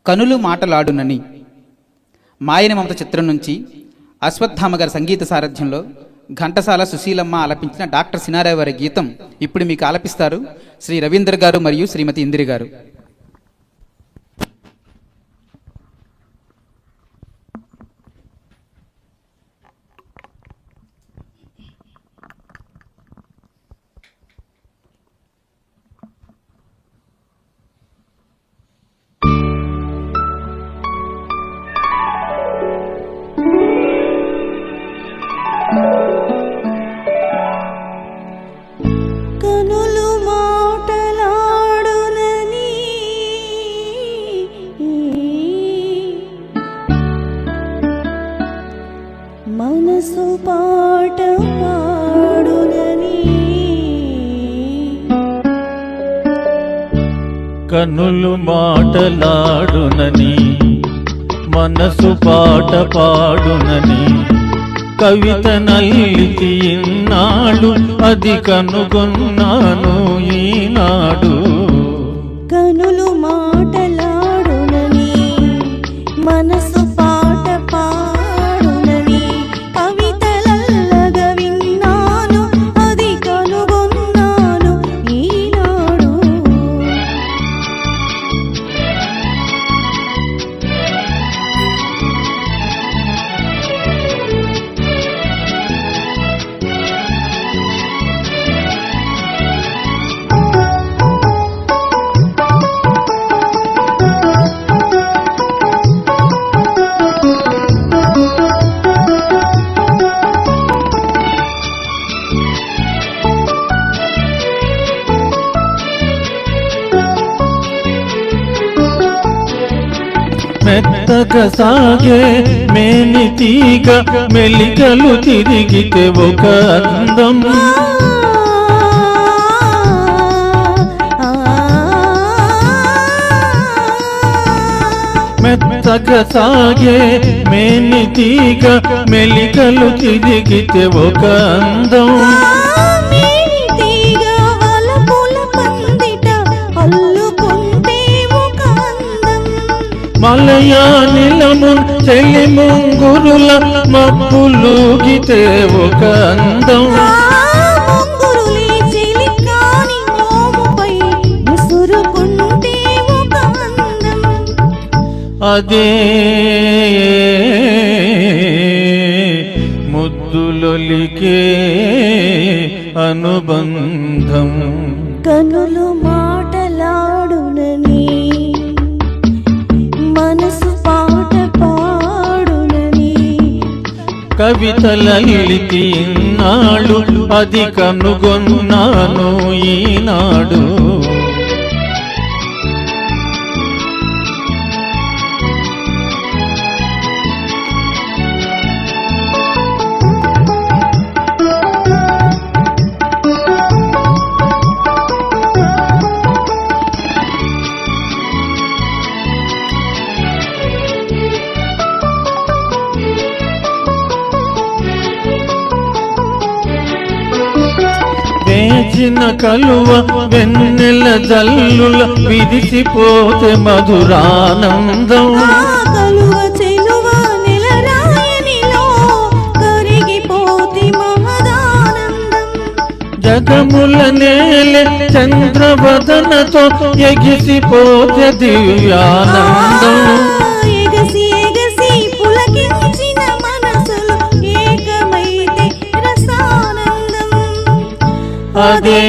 కనులు మాటలాడునని మాయని మమత చిత్రం నుంచి అశ్వత్థామ గారి సంగీత సారథ్యంలో ఘంటసాల సుశీలమ్మ ఆలపించిన డాక్టర్ సినారాయ్ వారి గీతం ఇప్పుడు మీకు ఆలపిస్తారు శ్రీ రవీంద్ర గారు మరియు శ్రీమతి ఇందిరి గారు. కనులు మాటలాడునని మనసు పాట పాడునని కనులు మాటలాడునని మనసు పాట పాడునని కవిత నల్లితి ఇన్నాడు అది కనుగొన్నాను ఈనాడు. కనులు మాటలాడునని మనసు పాట పాడునని కవితలల్లగా విన్నాను అది కనుగొన్నాను ఈనాడు. మెత్తగా సాగే మేని తీగ మెలికలు తిరిగితే ఒక అందం. మెత్తగా సాగే మేని తీగ మెలికలు తిరిగితే ఒక అందం. మలయా నిలము చెలి ముంగురుల మబ్బులూగితే ఒక అందం. అదే ముద్దులొలికే అనుబంధం. కనులు మాటలాడునని మనసు పాట పాడునని కవితలల్లితి ఇన్నాడు అది కనుగొన్నాను ఈనాడు. వేచిన కలువ వెన్నెల జల్లుల విరిసిపోతే మధురానందం. కలువ చెలువ నెలరాయనిలో కరిగిపోతే మహదానందం. జగముల నేలె చంద్రవదనతో ఎగిసిపోతే దివ్యానందం. ఎగసి ఎగసి పులకించిన మనసులు ఏకమైతే రసానందం. అదే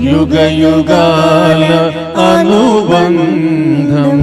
యుగ యుగాల అనుబంధం.